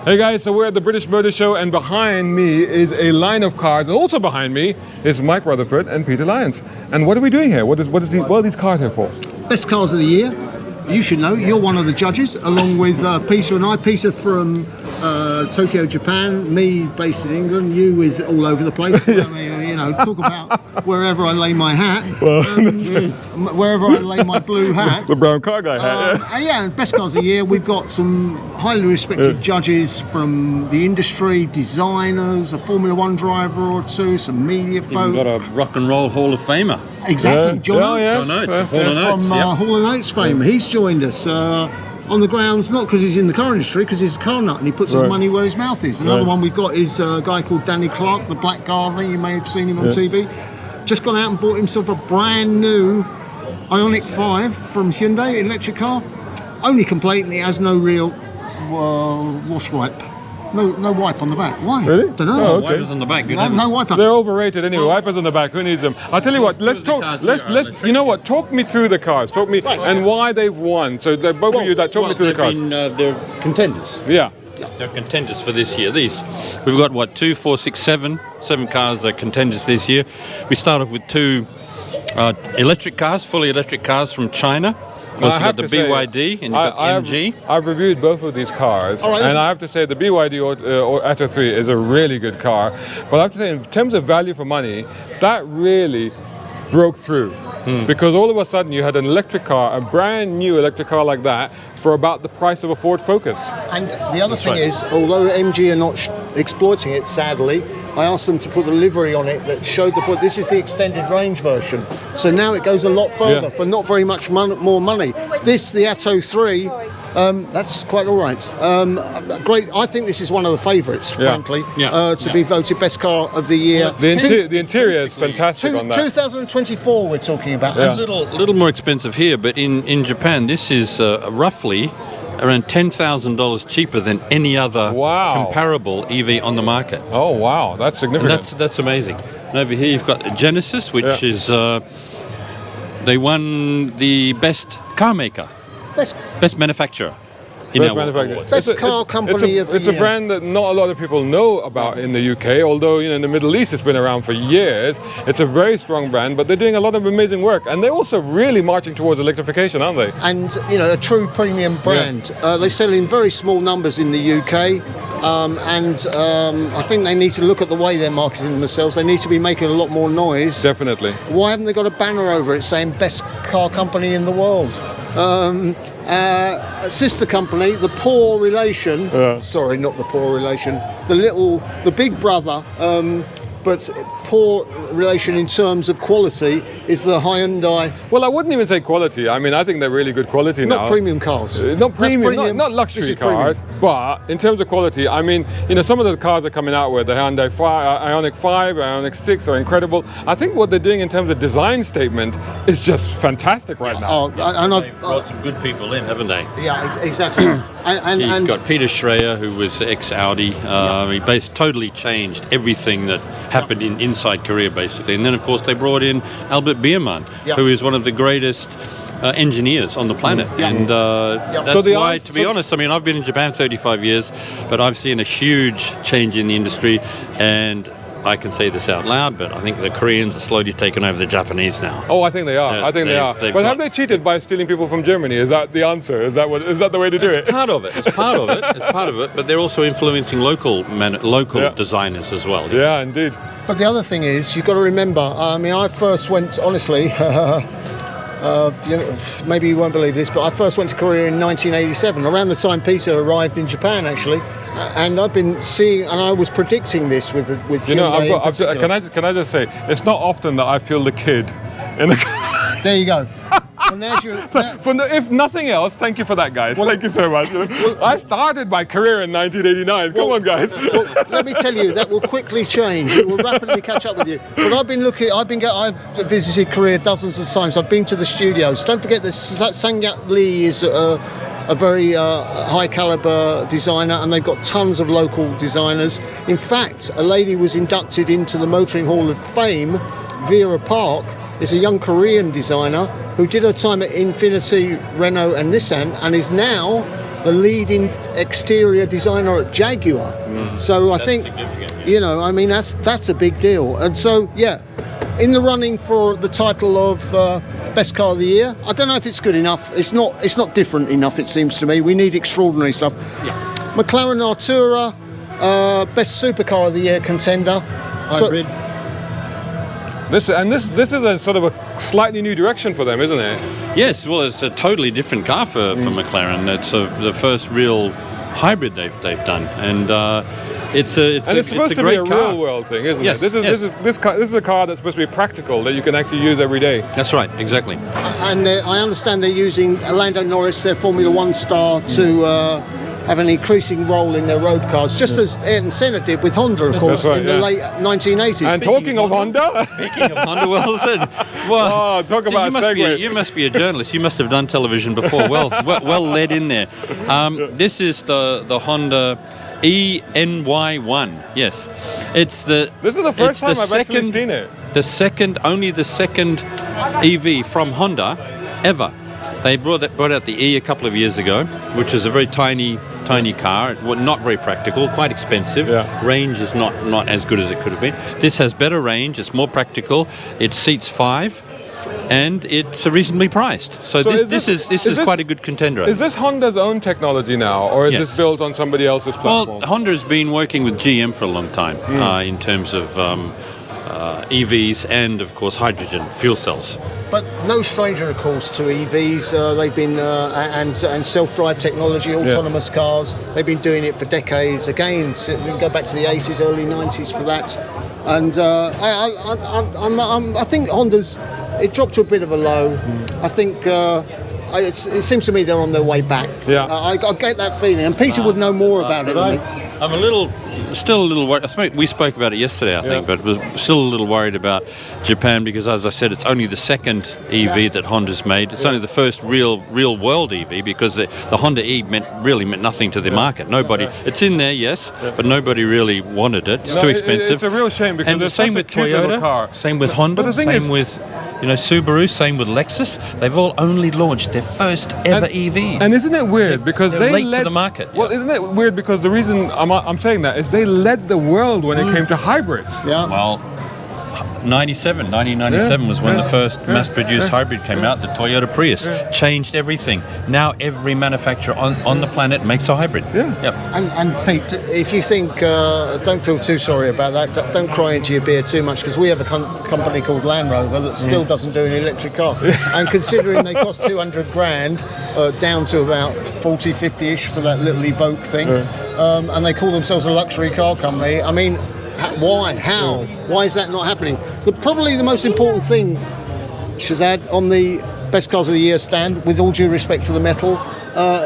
Hey guys, so we're at the British Motor Show, and behind me is a line of cars, and also behind me is Mike Rutherford and Peter Lyons. And what are we doing here? What are these cars here for? Best cars of the year. You should know. You're one of the judges, along with Peter and I. Peter from Tokyo, Japan. Me based in England. You with all over the place. I mean, you know, talk about wherever I lay my hat. Wherever I lay my blue hat. The brown car guy hat. Yeah, and best cars of the year. We've got some highly respected judges from the industry, designers, a Formula One driver or two, some media folk. We've got a rock and roll Hall of Famer. Exactly, John Oates. John Oates, from Hall and Oates fame. He's joined us on the grounds, not because he's in the car industry, because he's a car nut and he puts his money where his mouth is. Another one we've got is a guy called Danny Clark, the Black Gardener. You may have seen him on TV. Just gone out and bought himself a brand new Ioniq 5 from Hyundai, electric car. Only complaint, it has no real wash wipe. No wipe on the back. Why? Really? Don't know. Oh, okay. Wipers on the back. No wiper. They're overrated anyway. Wipers on the back. Who needs them? I'll tell you what. Let's talk. You know what? Talk me through the cars. Talk me and why they've won. So both of you that talk me through the cars. They're contenders. Yeah. They're contenders for this year. We've got 2, 4, 6, 7 cars are contenders this year. We start off with 2 electric cars, fully electric cars from China. Of course, you've got the BYD and you've got MG. I've reviewed both of these cars, and I have to say the BYD Atto 3 is a really good car. But I have to say, in terms of value for money, that really broke through. Because all of a sudden you had an electric car, a brand new electric car like that, for about the price of a Ford Focus. And the other thing is, although MG are not exploiting it, sadly, I asked them to put a livery on it that showed the point. This is the extended range version. So now it goes a lot further for not very much more money. The Atto 3, that's quite all right. Great. I think this is one of the favourites, frankly, to be voted best car of the year. The interior is fantastic on that. 2024 we're talking about. A little more expensive here, but in Japan this is roughly around $10,000 cheaper than any other comparable EV on the market. Oh wow, that's significant. And that's amazing. And over here you've got Genesis, which is they won the best car maker, best manufacturer. Best car company of the year. It's a brand that not a lot of people know about in the UK, although in the Middle East it's been around for years. It's a very strong brand, but they're doing a lot of amazing work, and they're also really marching towards electrification, aren't they? And a true premium brand. They sell in very small numbers in the UK, and I think they need to look at the way they're marketing themselves. They need to be making a lot more noise. Definitely. Why haven't they got a banner over it saying best car company in the world? A sister company, the poor relation, sorry, not the poor relation, the big brother, but poor relation in terms of quality is the Hyundai. Well, I wouldn't even say quality. I mean, I think they're really good quality now. Not premium cars. Not premium, not luxury cars, but in terms of quality, I mean, some of the cars they're coming out with, the Hyundai Ioniq 5, Ioniq 6 are incredible. I think what they're doing in terms of design statement is just fantastic right now. They've brought some good people in, haven't they? Yeah, exactly. and You've got Peter Schreier, who was ex-Audi. He totally changed everything that happened inside Korea, basically. And then, of course, they brought in Albert Biermann, who is one of the greatest engineers on the planet. And that's why, to be honest, I mean, I've been in Japan 35 years, but I've seen a huge change in the industry, and I can say this out loud, but I think the Koreans are slowly taking over the Japanese now. Oh, I think they are. I think they are. But have they cheated by stealing people from Germany? Is that the answer? Is that the way to do it? It's part of it. It's part of it. But they're also influencing local designers as well. Yeah, indeed. But the other thing is, you've got to remember. I mean, I first went, honestly. Maybe you won't believe this, but I first went to Korea in 1987, around the time Peter arrived in Japan, actually. And I've been seeing, and I was predicting this with Hyundai. Can I just say, it's not often that I feel the kid in the. There you go. Well, if nothing else, thank you for that, guys. Thank you so much. I started my career in 1989. Come on, guys. Let me tell you, that will quickly change. It will rapidly catch up with you. But I've visited Korea dozens of times. I've been to the studios. Don't forget that Sang-Yak Lee is a very high caliber designer, and they've got tons of local designers. In fact, a lady was inducted into the Motoring Hall of Fame, Vera Park. Is a young Korean designer who did her time at Infiniti, Renault and Nissan, and is now the leading exterior designer at Jaguar. So I think, you know, I mean, that's a big deal. And so, yeah, in the running for the title of best car of the year, I don't know if it's good enough. It's not different enough, it seems to me. We need extraordinary stuff. McLaren Artura, best supercar of the year contender. Hybrid. This is a sort of a slightly new direction for them, isn't it? Yes, well, it's a totally different car for McLaren. It's the first real hybrid they've done, and it's supposed a to great be a car. real world thing, isn't Yes, it? This is a car that's supposed to be practical, that you can actually use every day. That's right, exactly. And I understand they're using Lando Norris, their Formula One star, to have an increasing role in their road cars, just as Ayrton Senna did with Honda, of course, in the late 1980s. And talking of Honda, Speaking of Honda, well said. Well, talk about a segue. You must be a journalist. You must have done television before. Well led in there. This is the Honda ENY1. Yes, this is the first time I've actually seen it. The second EV from Honda ever. They brought out the E a couple of years ago, which is a very tiny car, not very practical, quite expensive. Range is not as good as it could have been. This has better range, it's more practical, it seats 5, and it's reasonably priced. So this is quite a good contender. Is this Honda's own technology now, or is this built on somebody else's platform? Well, Honda's been working with GM for a long time in terms of EVs and, of course, hydrogen fuel cells. But no stranger, of course, to EVs. They've been and self-drive technology, autonomous cars. They've been doing it for decades. Again, we can go back to the 80s, early 90s for that. And I think Honda's. It dropped to a bit of a low. I think it seems to me they're on their way back. I get that feeling, and Peter would know more about it than me. I'm still a little worried. We spoke about it yesterday, I think, but was still a little worried about Japan because, as I said, it's only the second EV that Honda's made. It's only the first real world EV because the Honda E meant nothing to the market. Nobody. It's in there, yes, but nobody really wanted it. It's too expensive. It's a real shame because and same with Toyota, same with Honda, same with Subaru, same with Lexus. They've all only launched their first ever EVs. And isn't it weird because they're late led to the market? Well, isn't it weird because the reason I'm saying that is they led the world when it came to hybrids. Well, 1997 was when the first mass-produced hybrid came out. The Toyota Prius changed everything. Now every manufacturer on the planet makes a hybrid. And Pete, if you think, don't feel too sorry about that. Don't cry into your beer too much because we have a company called Land Rover that still doesn't do an electric car. And considering they cost 200 grand, down to about 40, 50-ish for that little Evoque thing, and they call themselves a luxury car company. I mean, why? How? Why is that not happening? Probably the most important thing, Shazad, on the Best Cars of the Year stand, with all due respect to the metal,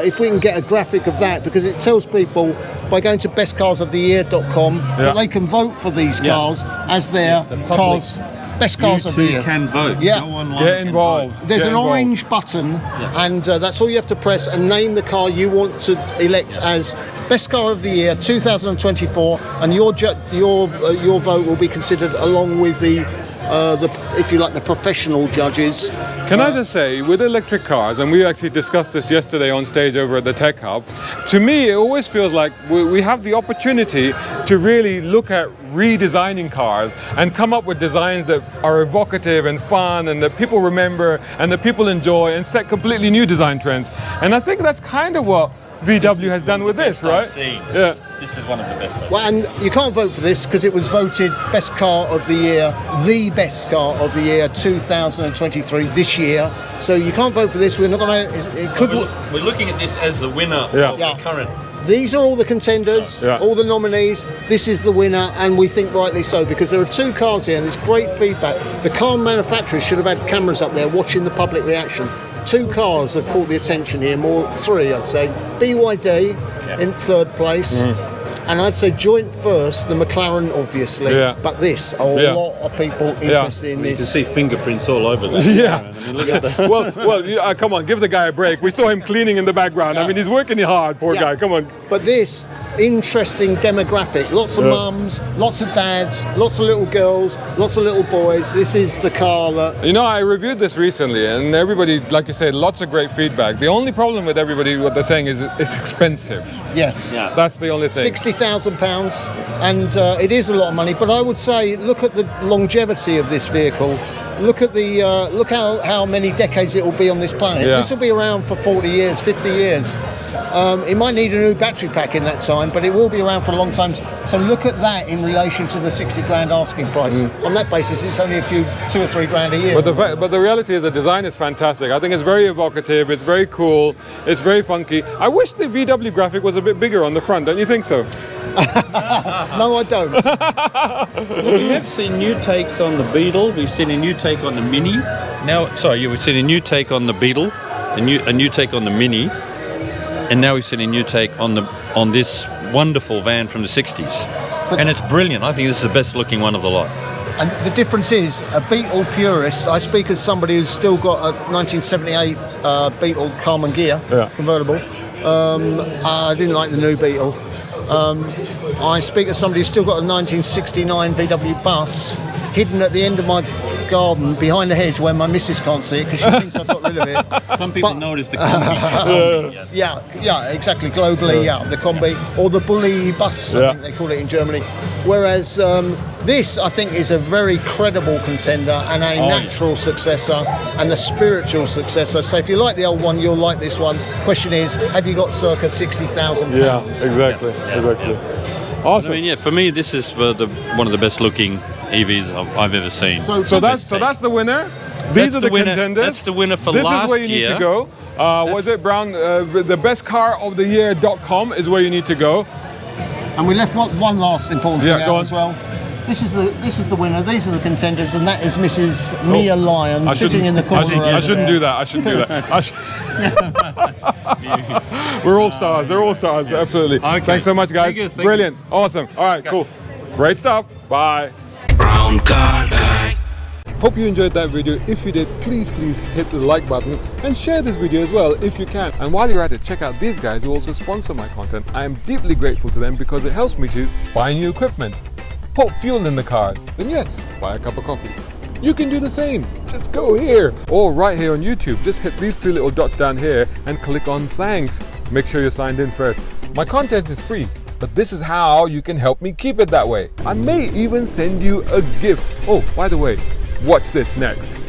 if we can get a graphic of that, because it tells people by going to bestcarsoftheyear.com that they can vote for these cars as their cars. Best cars of the year. You can vote. Yeah. Go online. Get involved. There's an orange button, and that's all you have to press and name the car you want to elect as Best Car of the Year 2024, and your vote will be considered along with the if you like, the professional judges. Can I just say, with electric cars, and we actually discussed this yesterday on stage over at the Tech Hub, to me it always feels like we have the opportunity to really look at redesigning cars and come up with designs that are evocative and fun and that people remember and that people enjoy and set completely new design trends. And I think that's kind of what VW has done with this, right? Yeah. This is one of the best. Well, and you can't vote for this because it was voted Best Car of the Year, the Best Car of the Year 2023 this year. So you can't vote for this. We're not going to. We're looking at this as the winner of the current. These are all the contenders, all the nominees. This is the winner, and we think rightly so, because there are two cars here and there's great feedback. The car manufacturers should have had cameras up there watching the public reaction. Two cars have caught the attention here, three I'd say. BYD in third place, And I'd say joint first, the McLaren obviously, but this, a lot of people interested in this. You can see fingerprints all over that. I mean, look at that. well, come on, give the guy a break. We saw him cleaning in the background. I mean, he's working hard, poor guy. Come on. But this interesting demographic, lots of mums, lots of dads, lots of little girls, lots of little boys. This is the car that... You know, I reviewed this recently, and everybody, like you said, lots of great feedback. The only problem with everybody, what they're saying is it's expensive. Yes. Yeah. That's the only thing. £60,000, and it is a lot of money. But I would say, look at the longevity of this vehicle. Look at the look how many decades it will be on this planet. This will be around for 40 years, 50 years. It might need a new battery pack in that time, but it will be around for a long time. So look at that in relation to the 60 grand asking price. On that basis, it's only a few 2 or 3 grand a year. But the reality is the design is fantastic. I think it's very evocative. It's very cool. It's very funky. I wish the VW graphic was a bit bigger on the front. Don't you think so? No, I don't. We have seen new takes on the Beetle. We've seen a new take on the Mini. We've seen a new take on the Beetle, a new take on the Mini, and now we've seen a new take on this wonderful van from the 60s. And it's brilliant. I think this is the best looking one of the lot. And the difference is, a Beetle purist, I speak as somebody who's still got a 1978 Beetle Carman Gear convertible. I didn't like the new Beetle. I speak as somebody who's still got a 1969 VW bus hidden at the end of my garden behind the hedge where my missus can't see it because she thinks I've got rid of it. Some people notice the combi. Yeah, exactly. Globally, the combi or the bully bus, I think they call it in Germany. Whereas this, I think, is a very credible contender and a natural successor and the spiritual successor. So if you like the old one, you'll like this one. Question is, have you got circa £60,000? Yeah, exactly. Awesome. I mean, for me, this is one of the best looking EVs I've ever seen. So that's the winner. These are the contenders. That's the winner for last year. This is where you need to go. Was it Brown? The bestcaroftheyear.com is where you need to go. And we left one last important thing out go on. as well. This is the winner. These are the contenders, and that is Mrs. Mia Lyon sitting in the corner. I shouldn't do that. I shouldn't do that. We're all stars. They're all stars. Absolutely. Okay. Thanks so much, guys. Thank you. Brilliant. Awesome. All right. Cool. Great stuff. Bye. Brown car guy. Hope you enjoyed that video. If you did, please hit the like button and share this video as well if you can. And while you're at it, check out these guys who also sponsor my content. I am deeply grateful to them because it helps me to buy new equipment, put fuel in the cars, and yes, buy a cup of coffee. You can do the same. Just go here or right here on YouTube. Just hit these 3 little dots down here and click on thanks. Make sure you're signed in first. My content is free, but this is how you can help me keep it that way. I may even send you a gift. Oh, by the way, watch this next.